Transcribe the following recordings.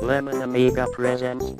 Lemon Amiga presents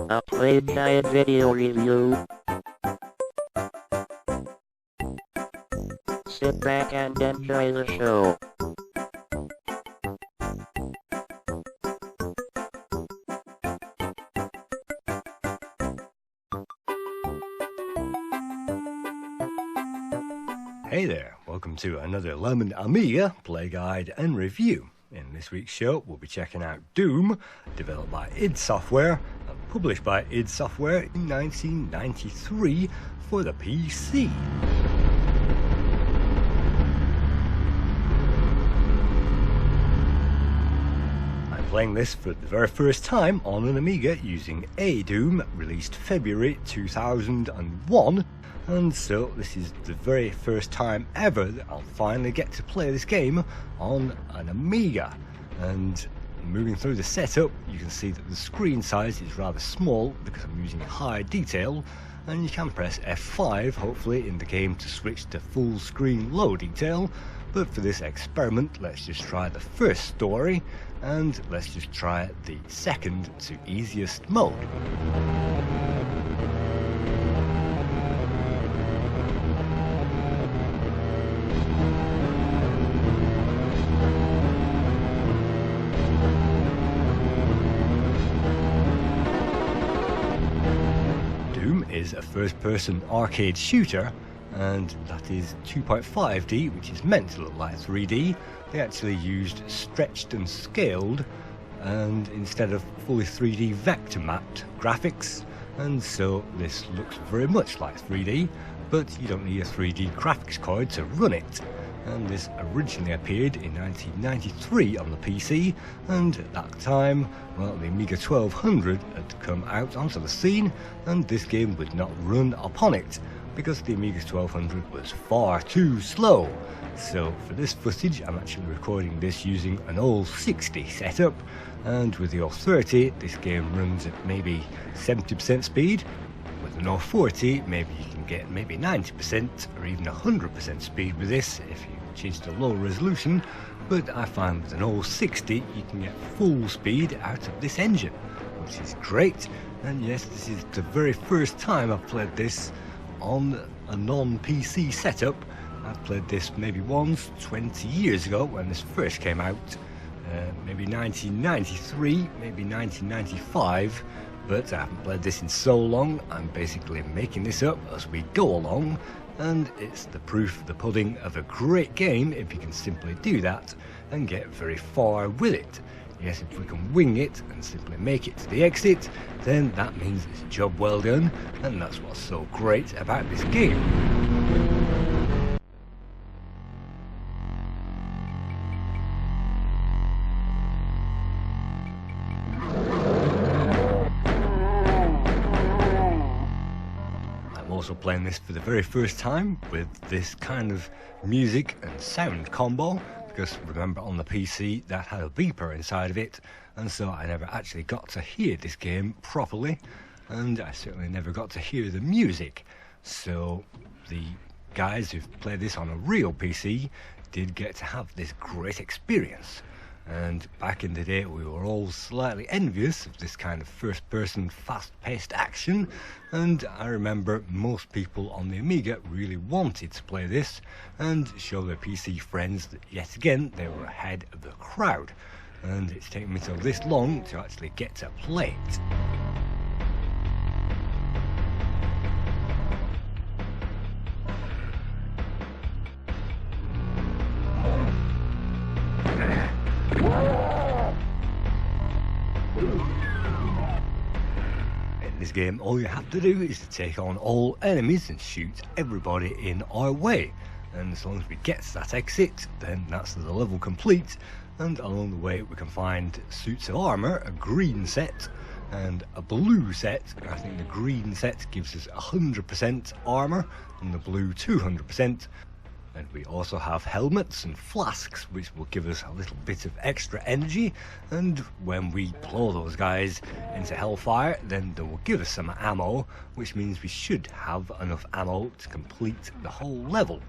a Playguide video review. Sit back and enjoy the show. Hey there, welcome to another Lemon Amiga Play Guide and Review. In this week's show, we'll be checking out Doom, developed by id Software and published by id Software in 1993 for the PC. I'm playing this for the very first time on an Amiga using ADoom, released February 2001. And so this is the very first time ever that I'll finally get to play this game on an Amiga. And moving through the setup, you can see that the screen size is rather small because I'm using high detail, and you can press F5 hopefully in the game to switch to full screen low detail. But for this experiment, let's just try the first story, and let's just try the second to easiest mode. Is a first-person arcade shooter, and that is 2.5D, which is meant to look like 3D. They actually used stretched and scaled, and instead of fully 3D vector mapped graphics, and so this looks very much like 3D, but you don't need a 3D graphics card to run it. And this originally appeared in 1993 on the PC, and at that time, well, the Amiga 1200 had come out onto the scene, and this game would not run upon it because the Amiga 1200 was far too slow. So for this footage, I'm actually recording this using an old 60 setup, and with the old 30, this game runs at maybe 70% speed. With an 040, maybe you can get maybe 90% or even 100% speed with this if you change to low resolution, but I find with an 060 you can get full speed out of this engine, which is great. And yes, this is the very first time I've played this on a non-PC setup. I've played this maybe once 20 years ago when this first came out, maybe 1993, maybe 1995. But I haven't played this in so long, I'm basically making this up as we go along, and it's the proof of the pudding of a great game if you can simply do that and get very far with it. Yes, if we can wing it and simply make it to the exit, then that means it's a job well done, and that's what's so great about this game. Also playing this for the very first time with this kind of music and sound combo, because remember on the PC that had a beeper inside of it, and so I never actually got to hear this game properly, and I certainly never got to hear the music. So the guys who've played this on a real PC did get to have this great experience. And back in the day, we were all slightly envious of this kind of first-person, fast-paced action, and I remember most people on the Amiga really wanted to play this and show their PC friends that yet again they were ahead of the crowd, and it's taken me till this long to actually get to play it. In this game, all you have to do is to take on all enemies and shoot everybody in our way, and as long as we get to that exit, then that's the level complete. And along the way we can find suits of armor, a green set and a blue set. I think the green set gives us 100% armor and the blue 200%. And we also have helmets and flasks, which will give us a little bit of extra energy, and when we blow those guys into hellfire, then they will give us some ammo, which means we should have enough ammo to complete the whole level.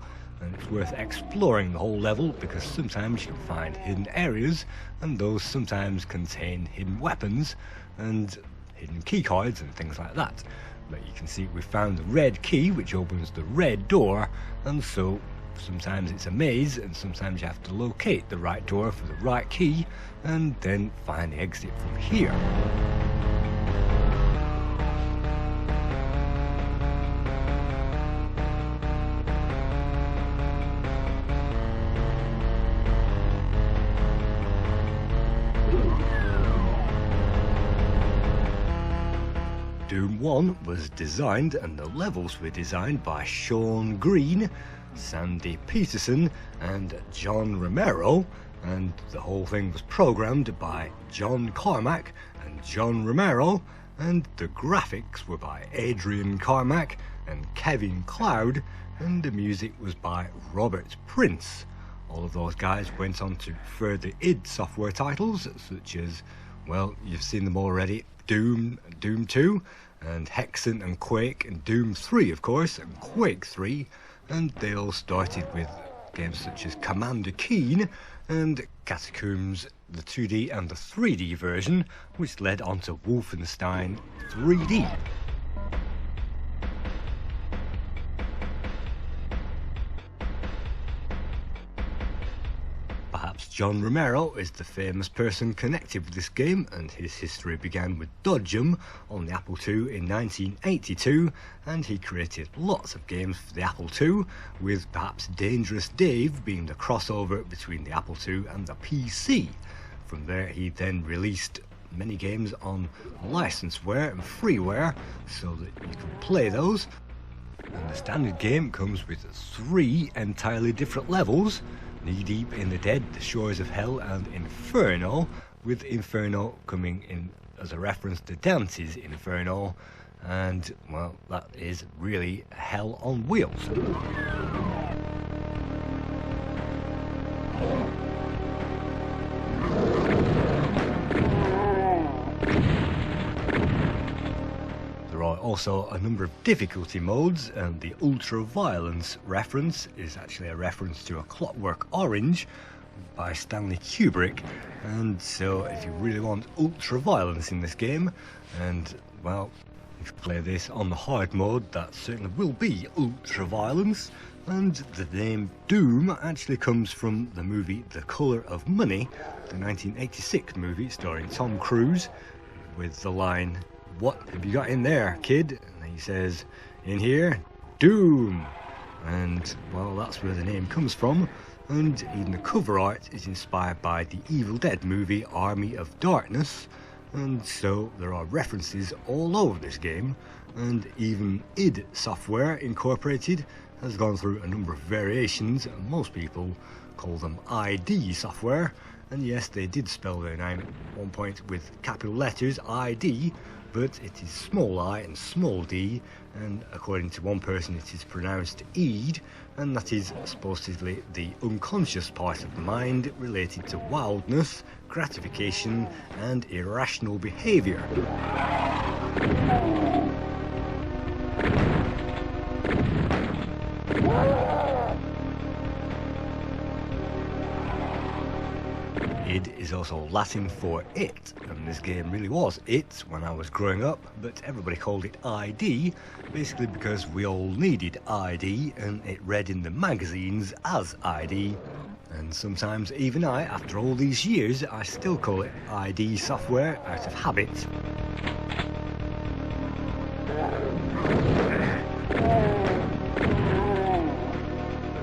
and it's worth exploring the whole level because sometimes you can find hidden areas, and those sometimes contain hidden weapons and hidden key cards and things like that. But you can see we found the red key which opens the red door, and so sometimes it's a maze and sometimes you have to locate the right door for the right key and then find the exit from here. Doom 1 was designed and the levels were designed by Sean Green, Sandy Peterson and John Romero, and the whole thing was programmed by John Carmack and John Romero, and the graphics were by Adrian Carmack and Kevin Cloud, and the music was by Robert Prince. All of those guys went on to further id Software titles such as, well, you've seen them already, Doom, Doom 2, and Hexen and Quake, and Doom 3 of course, and Quake 3, and they all started with games such as Commander Keen and Catacombs, the 2D and the 3D version, which led on to Wolfenstein 3D. Perhaps John Romero is the famous person connected with this game, and his history began with Dodgem on the Apple II in 1982, and he created lots of games for the Apple II, with perhaps Dangerous Dave being the crossover between the Apple II and the PC. From there he then released many games on licenseware and freeware so that you can play those. And the standard game comes with 3 entirely different levels: Knee Deep in the Dead, The Shores of Hell and Inferno, with Inferno coming in as a reference to Dante's Inferno, and well, that is really hell on wheels. There are also a number of difficulty modes, and the ultra violence reference is actually a reference to A Clockwork Orange by Stanley Kubrick, and so if you really want ultra violence in this game, and well, if you play this on the hard mode, that certainly will be ultra violence. And the name Doom actually comes from the movie The Colour of Money, the 1986 movie starring Tom Cruise, with the line, "What have you got in there, kid?" And he says, "In here, Doom." And well, that's where the name comes from. And even the cover art is inspired by the Evil Dead movie Army of Darkness, and so there are references all over this game. And even id Software Incorporated has gone through a number of variations, and most people call them ID Software. And yes, they did spell their name at one point with capital letters ID, but it is small I and small d, and according to one person it is pronounced Eid, and that is supposedly the unconscious part of the mind related to wildness, gratification and irrational behaviour. Id is also Latin for it, and this game really was it when I was growing up, but everybody called it ID, basically because we all needed ID and it read in the magazines as ID. And sometimes even I, after all these years, I still call it ID Software out of habit.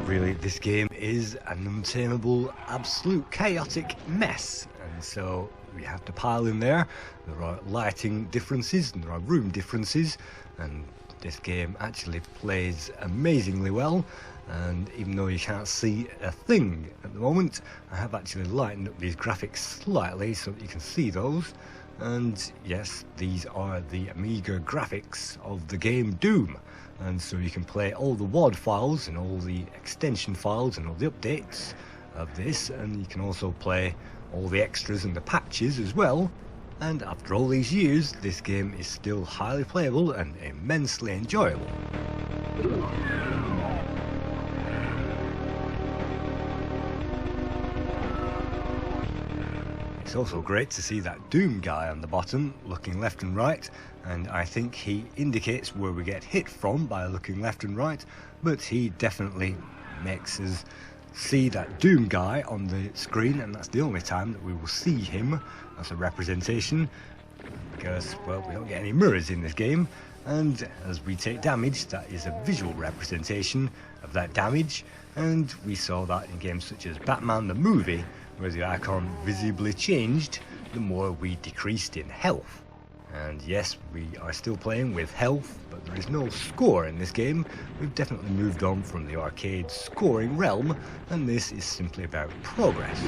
Really, this game is an untamable, absolute chaotic mess, and so we have to pile in there. There are lighting differences and there are room differences, and this game actually plays amazingly well. And even though you can't see a thing at the moment, I have actually lightened up these graphics slightly so that you can see those. And yes, these are the Amiga graphics of the game Doom. And so you can play all the WAD files and all the extension files and all the updates of this, and you can also play all the extras and the patches as well. And after all these years, this game is still highly playable and immensely enjoyable. It's also great to see that Doom guy on the bottom looking left and right, and I think he indicates where we get hit from by looking left and right, but he definitely makes us see that Doom guy on the screen, and that's the only time that we will see him as a representation, because, well, we don't get any mirrors in this game, and as we take damage, that is a visual representation of that damage, and we saw that in games such as Batman the movie, where the icon visibly changed the more we decreased in health. And yes, we are still playing with health, but there is no score in this game. We've definitely moved on from the arcade scoring realm, and this is simply about progress.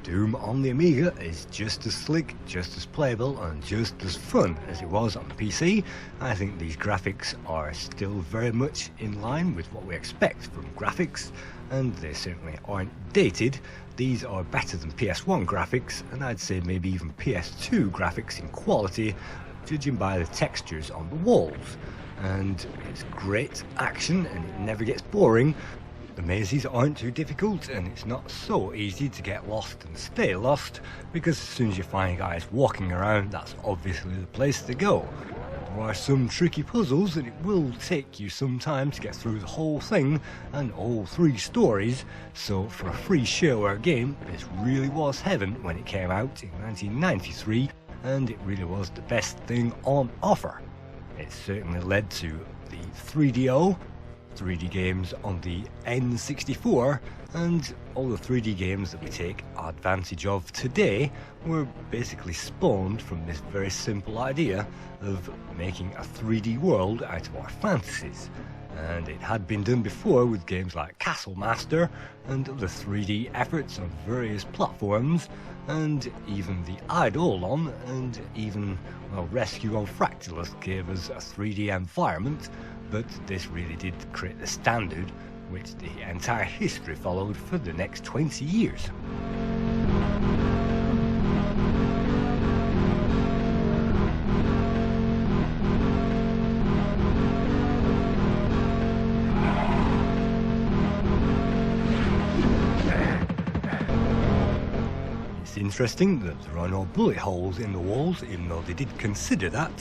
Doom on the Amiga is just as slick, just as playable, and just as fun as it was on the PC. I think these graphics are still very much in line with what we expect from graphics, and they certainly aren't dated. These are better than PS1 graphics, and I'd say maybe even PS2 graphics in quality, judging by the textures on the walls. And it's great action, and it never gets boring. The mazes aren't too difficult, and it's not so easy to get lost and stay lost, because as soon as you find guys walking around, that's obviously the place to go. There are some tricky puzzles, and it will take you some time to get through the whole thing and all 3 stories, so for a free shareware game, this really was heaven when it came out in 1993, and it really was the best thing on offer. It certainly led to the 3DO, 3D games on the N64, and all the 3D games that we take advantage of today were basically spawned from this very simple idea of making a 3D world out of our fantasies. And it had been done before with games like Castle Master and other 3D efforts on various platforms, and even the Eidolon and even, well, Rescue on Fractalus gave us a 3D environment, but this really did create the standard which the entire history followed for the next 20 years. It's interesting that there are no bullet holes in the walls, even though they did consider that,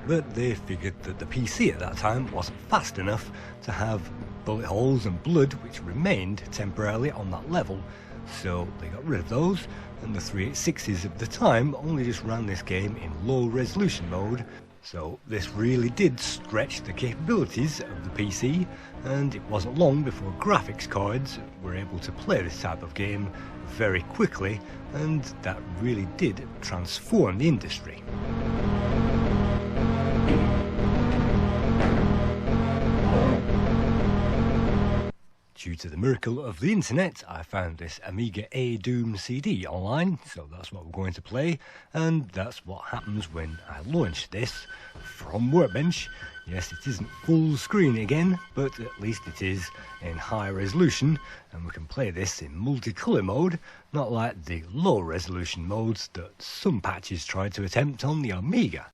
but they figured that the PC at that time wasn't fast enough to have bullet holes and blood which remained temporarily on that level, so they got rid of those, and the 386s of the time only just ran this game in low resolution mode. So this really did stretch the capabilities of the PC, and it wasn't long before graphics cards were able to play this type of game very quickly, and that really did transform the industry. Due to the miracle of the internet, I found this Amiga ADoom CD online, so that's what we're going to play, and that's what happens when I launch this from Workbench. Yes, it isn't full screen again, but at least it is in high resolution, and we can play this in multicolour mode, not like the low resolution modes that some patches tried to attempt on the Amiga.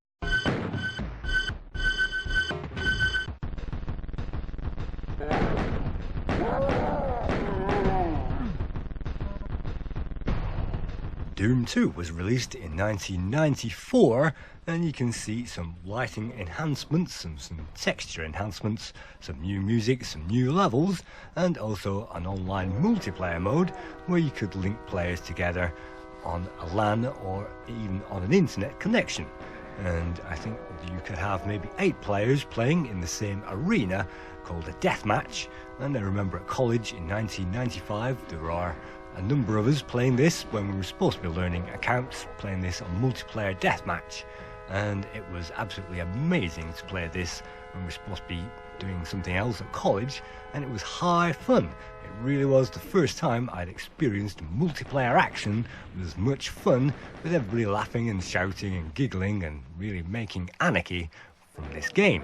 Doom 2 was released in 1994, and you can see some lighting enhancements, some texture enhancements, some new music, some new levels, and also an online multiplayer mode where you could link players together on a LAN or even on an internet connection. And I think you could have maybe 8 players playing in the same arena called a deathmatch. And I remember at college in 1995 there are a number of us playing this when we were supposed to be learning accounts, playing this on multiplayer deathmatch, and it was absolutely amazing to play this when we were supposed to be doing something else at college, and it was high fun. It really was the first time I'd experienced multiplayer action with as much fun, with everybody laughing and shouting and giggling and really making anarchy from this game.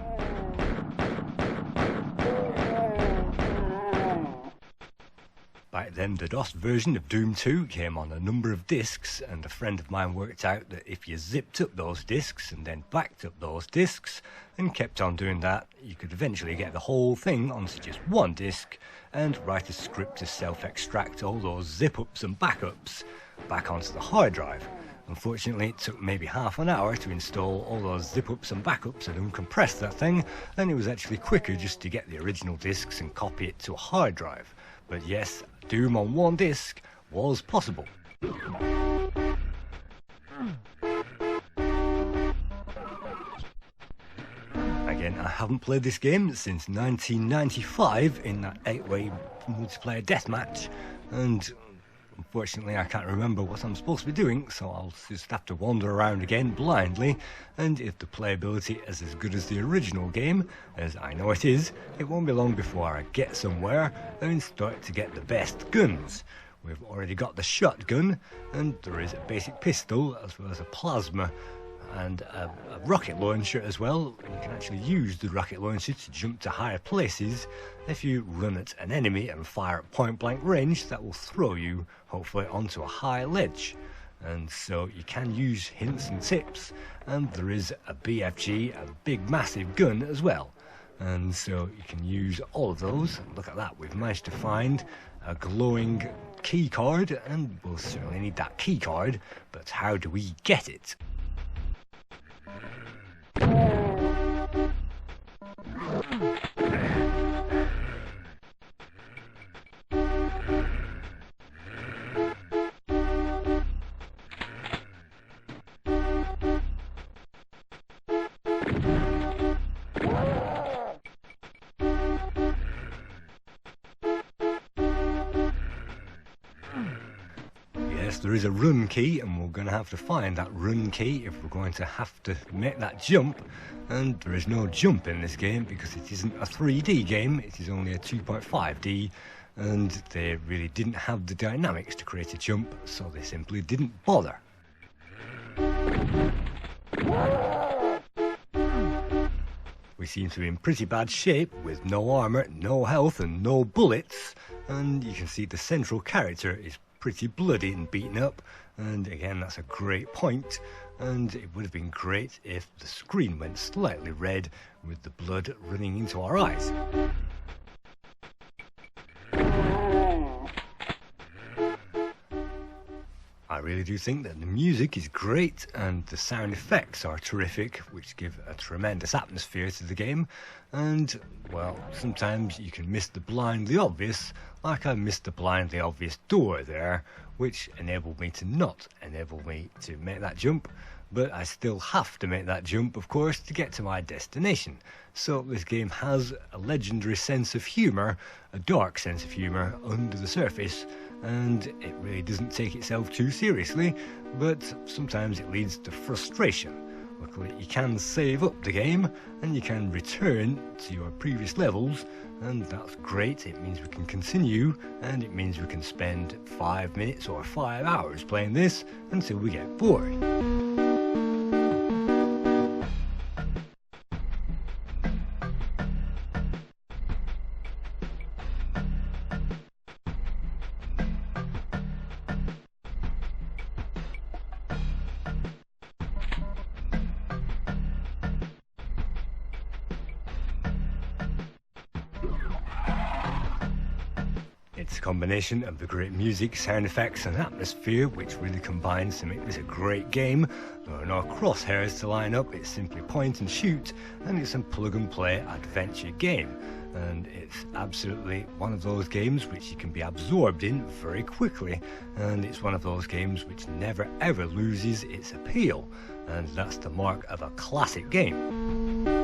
Back then, the DOS version of Doom 2 came on a number of discs, and a friend of mine worked out that if you zipped up those discs and then backed up those discs and kept on doing that, you could eventually get the whole thing onto just one disc and write a script to self-extract all those zip-ups and backups back onto the hard drive. Unfortunately, it took maybe half an hour to install all those zip-ups and backups and uncompress that thing, and it was actually quicker just to get the original discs and copy it to a hard drive. But yes, Doom on one disc was possible. Again, I haven't played this game since 1995 in that 8-way multiplayer deathmatch, and unfortunately I can't remember what I'm supposed to be doing, so I'll just have to wander around again blindly, and if the playability is as good as the original game, as I know it is, it won't be long before I get somewhere and start to get the best guns. We've already got the shotgun, and there is a basic pistol as well as a plasma and a rocket launcher as well. You can actually use the rocket launcher to jump to higher places. If you run at an enemy and fire at point blank range, that will throw you hopefully onto a high ledge. And so you can use hints and tips, and there is a BFG, a big massive gun as well. And so you can use all of those. Look at that, we've managed to find a glowing key card, and we'll certainly need that key card, but how do we get it? Yes, there is a run key, and we're going to have to find that run key if we're going to have to make that jump. And there is no jump in this game because it isn't a 3D game, it is only a 2.5D, and they really didn't have the dynamics to create a jump, so they simply didn't bother. We seem to be in pretty bad shape with no armour, no health and no bullets, and you can see the central character is pretty bloody and beaten up, and again that's a great point, and it would have been great if the screen went slightly red with the blood running into our eyes. I really do think that the music is great and the sound effects are terrific, which give a tremendous atmosphere to the game, and well, sometimes you can miss the blindly obvious, like I missed the blindly obvious door there, which enabled me to not enable me to make that jump, but I still have to make that jump, of course, to get to my destination. So this game has a legendary sense of humour, a dark sense of humour under the surface, and it really doesn't take itself too seriously, but sometimes it leads to frustration. Luckily you can save up the game and you can return to your previous levels, and that's great. It means we can continue, and it means we can spend 5 minutes or 5 hours playing this until we get bored. It's a combination of the great music, sound effects and atmosphere which really combines to make this a great game. There are no crosshairs to line up, it's simply point and shoot, and it's a plug and play adventure game. And it's absolutely one of those games which you can be absorbed in very quickly, and it's one of those games which never ever loses its appeal, and that's the mark of a classic game.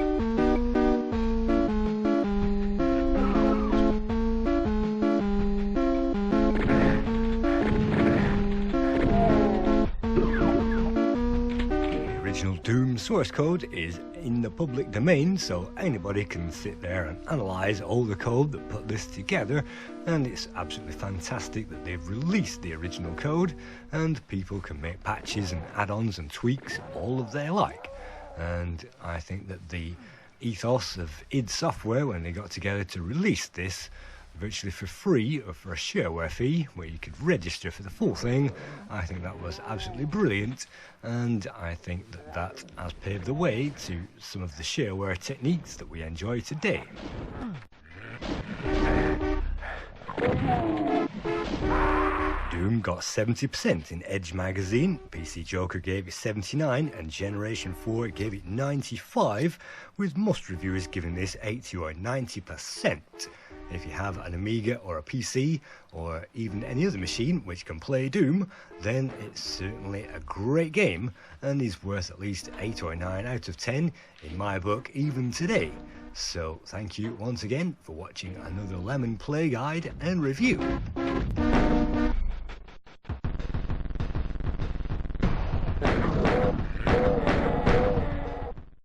Doom source code is in the public domain, so anybody can sit there and analyse all the code that put this together, and it's absolutely fantastic that they've released the original code and people can make patches and add-ons and tweaks all of they like. And I think that the ethos of id Software when they got together to release this virtually for free or for a shareware fee where you could register for the full thing. I think that was absolutely brilliant, and I think that that has paved the way to some of the shareware techniques that we enjoy today. Doom got 70% in Edge magazine, PC Joker gave it 79 and Generation 4 gave it 95, with most reviewers giving this 80 or 90%. If you have an Amiga or a PC or even any other machine which can play Doom, then it's certainly a great game and is worth at least 8 or 9 out of 10 in my book even today. So thank you once again for watching another Lemon Play Guide and review.